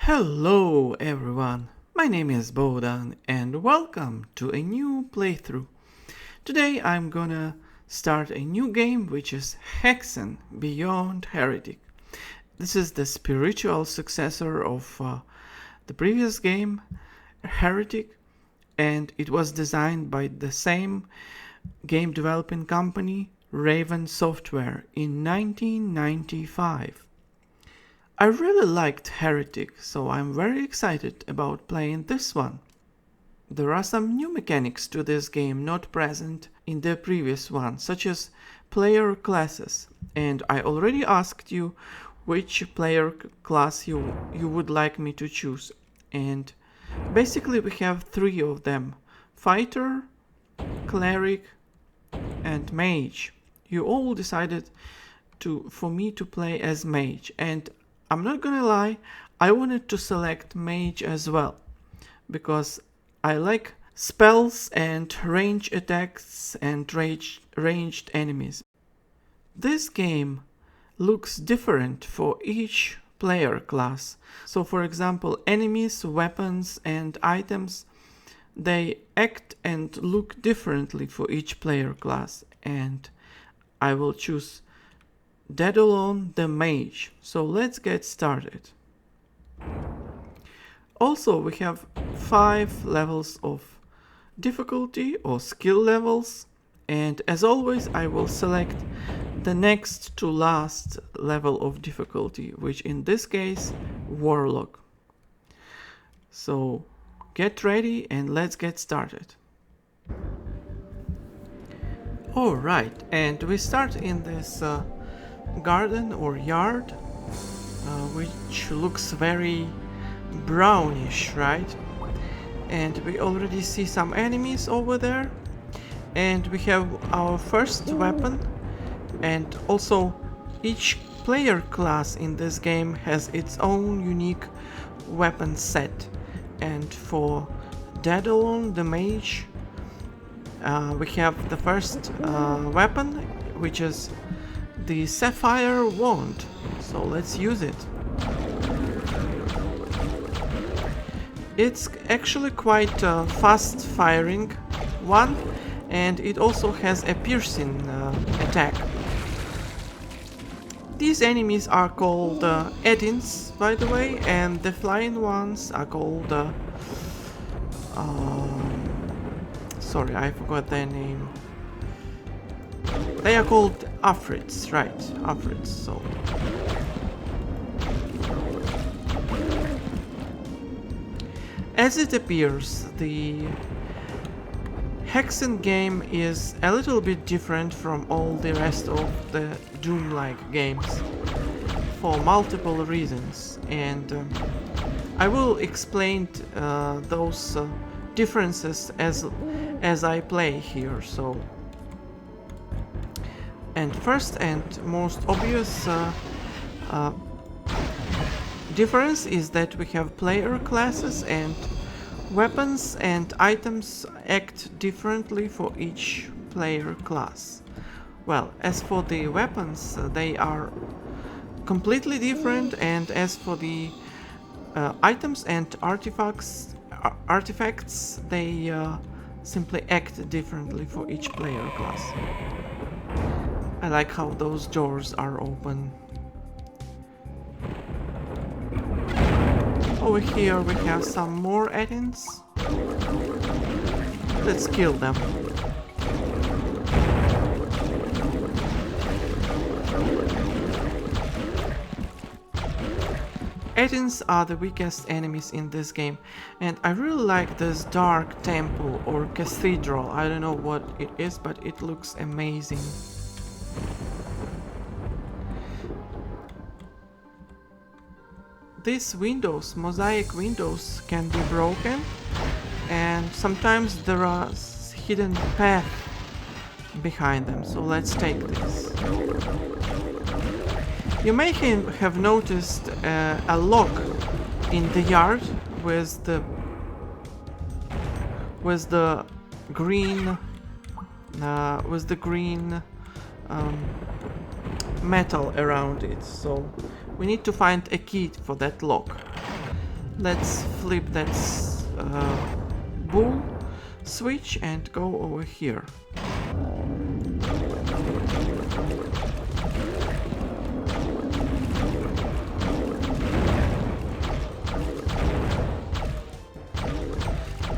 Hello everyone, my name is Bodan and welcome to a new playthrough. Today I'm gonna start a new game which is Hexen Beyond Heretic. This is the spiritual successor of the previous game, Heretic, and it was designed by the same game developing company, Raven Software, in 1995. I really liked Heretic, so I'm very excited about playing this one. There are some new mechanics to this game not present in the previous one, such as player classes, and I already asked you which player class you would like me to choose, and basically we have three of them: Fighter, Cleric and Mage. You all decided for me to play as Mage, and I'm not gonna lie, I wanted to select Mage as well, because I like spells and range attacks and ranged enemies. This game looks different for each player class. So for example, enemies, weapons and items, they act and look differently for each player class, and I will choose Dead Alone the Mage. So let's get started. Also, we have 5 levels of difficulty or skill levels, and as always I will select the next to last level of difficulty, which in this case, Warlock. So get ready and let's get started. Alright, and we start in this garden or yard, which looks very brownish, right? And we already see some enemies over there, and we have our first weapon, and also each player class in this game has its own unique weapon set. And for Dead Alone the Mage, we have the first weapon, which is the Sapphire Wand, so let's use it. It's actually quite a fast firing one, and it also has a piercing attack. These enemies are called Edins, by the way, and the flying ones are called sorry, I forgot their name. They are called Afrits, right? Afrits, so. As it appears, the Hexen game is a little bit different from all the rest of the Doom-like games for multiple reasons, and I will explain those differences as I play here. So. And first and most obvious difference is that we have player classes, and weapons and items act differently for each player class. Well, as for the weapons, they are completely different, and as for the items and artifacts, they simply act differently for each player class. I like how those doors are open. Over here we have some more Edins. Let's kill them. Edins are the weakest enemies in this game, and I really like this dark temple or cathedral. I don't know what it is, but it looks amazing. These windows, mosaic windows, can be broken, and sometimes there are hidden paths behind them, so let's take this. You may have noticed a lock in the yard with the green metal around it, so we need to find a key for that lock. Let's flip that bull switch and go over here.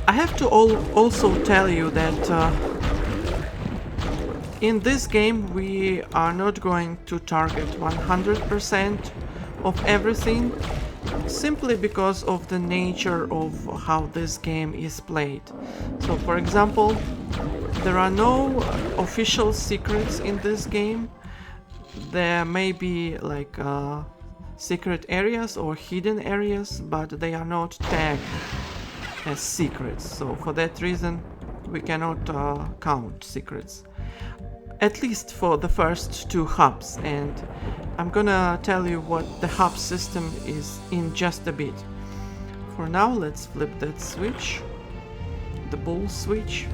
I have to also tell you that in this game we are not going to target 100% of everything, simply because of the nature of how this game is played. So for example, there are no official secrets in this game. There may be like secret areas or hidden areas, but they are not tagged as secrets. So for that reason we cannot count secrets, at least for the first two hubs, and I'm gonna tell you what the hub system is in just a bit. For now, let's flip that switch, the bull switch,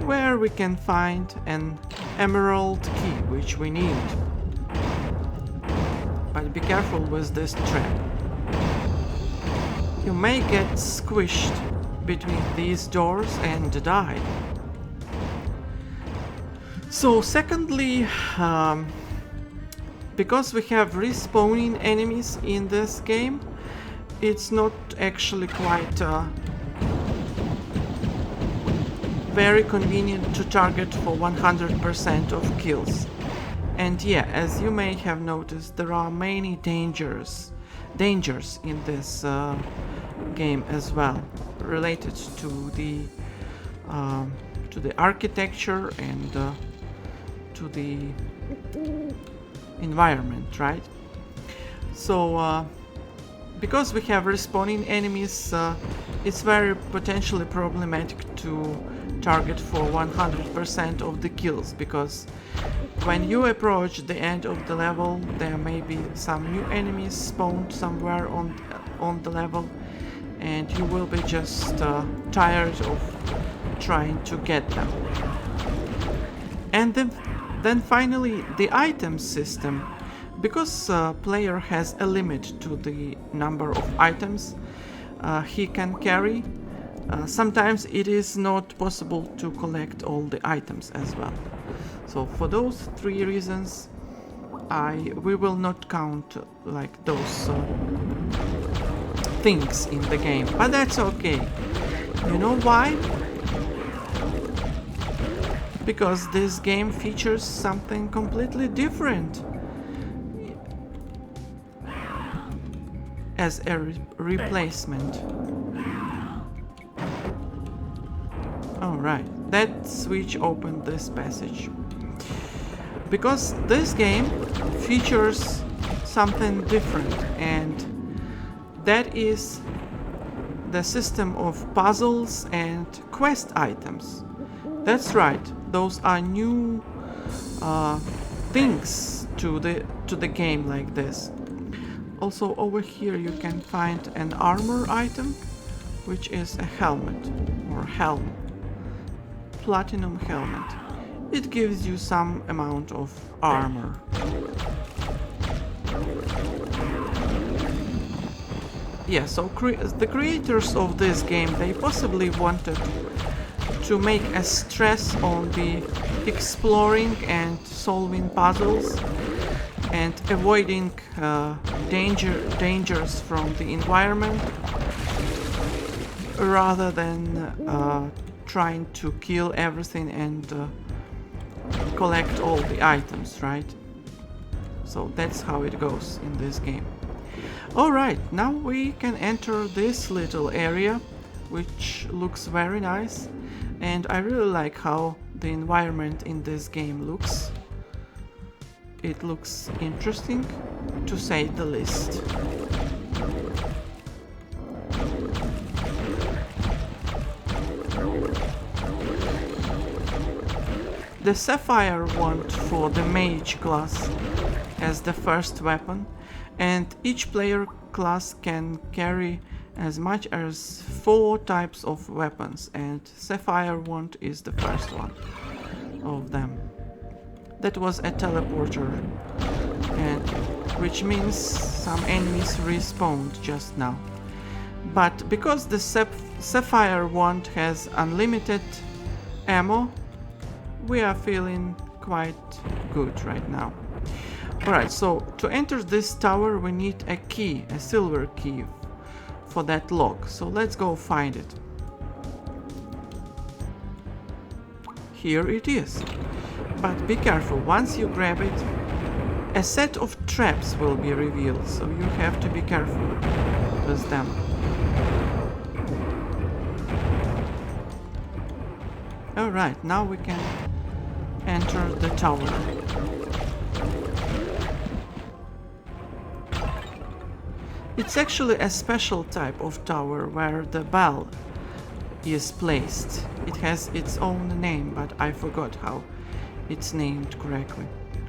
where we can find an emerald key, which we need. But be careful with this trap. You may get squished between these doors and die. So secondly, because we have respawning enemies in this game, it's not actually quite very convenient to target for 100% of kills. And yeah, as you may have noticed, there are many dangers in this game as well, related to the architecture and to the environment, right? So because we have respawning enemies, it's very potentially problematic to target for 100% of the kills, because when you approach the end of the level, there may be some new enemies spawned somewhere on the level, and you will be just tired of trying to get them. And then finally, the item system. Because player has a limit to the number of items he can carry, sometimes it is not possible to collect all the items as well. So for those three reasons, we will not count like those things in the game, but that's okay. You know why? Because this game features something completely different as a replacement. Alright, that switch opened this passage. Because this game features something different, and that is the system of puzzles and quest items. That's right, those are new things to the game like this. Also over here you can find an armor item, which is a helmet or helm, platinum helmet. It gives you some amount of armor. Yeah, so the creators of this game, they possibly wanted to make a stress on the exploring and solving puzzles and avoiding dangers from the environment, rather than trying to kill everything and collect all the items, right? So that's how it goes in this game. Alright, now we can enter this little area, which looks very nice, and I really like how the environment in this game looks. It looks interesting, to say the least. The Sapphire wand for the Mage class as the first weapon, and each player class can carry as much as 4 types of weapons, and Sapphire wand is the first one of them. That was a teleporter, and which means some enemies respawned just now. But because the Sapphire wand has unlimited ammo, we are feeling quite good right now. Alright, so to enter this tower we need a key, a silver key for that lock. So let's go find it. Here it is. But be careful, once you grab it, a set of traps will be revealed, so you have to be careful with them. Alright, now we can enter the tower. It's actually a special type of tower where the bell is placed. It has its own name, but I forgot how it's named correctly.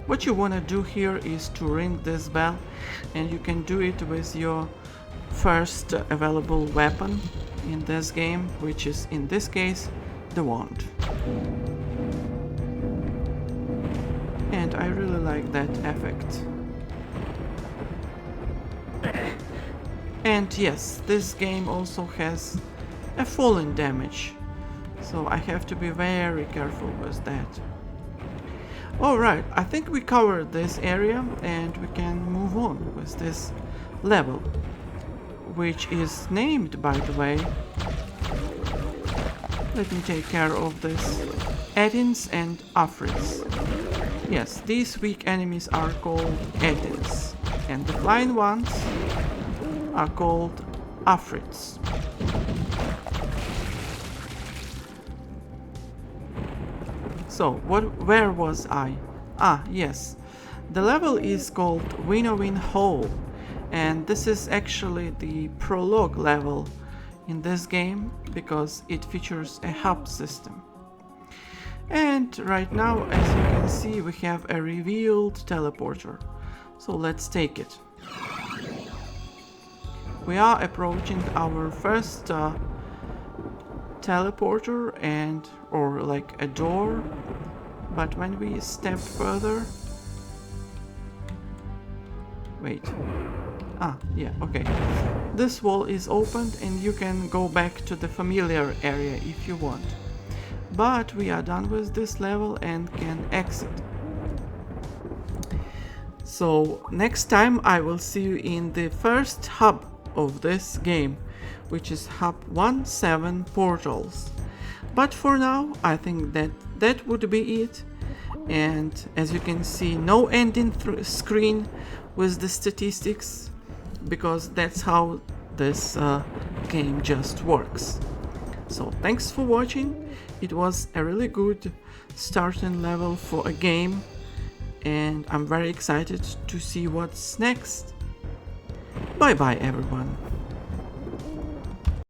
What you want to do here is to ring this bell, and you can do it with your first available weapon in this game, which is in this case the wand. And I really like that effect. And yes, this game also has a falling damage, so I have to be very careful with that. Alright, I think we covered this area and we can move on with this level, which is named, by the way, let me take care of this, Edins and Afrits. Yes, these weak enemies are called Edins, and the flying ones are called Afrits. So, where was I? Ah, yes. The level is called Winnowing Hole, and this is actually the prologue level in this game because it features a hub system. And right now, as you can see, we have a revealed teleporter. So let's take it. We are approaching our first teleporter or like a door, but when we step further, wait, yeah, okay, this wall is opened and you can go back to the familiar area if you want, but we are done with this level and can exit. So next time I will see you in the first hub of this game, which is hub 17 portals. But for now I think that would be it, and as you can see, no ending screen with the statistics, because that's how this game just works. So thanks for watching. It was a really good starting level for a game, and I'm very excited to see what's next. Bye bye everyone.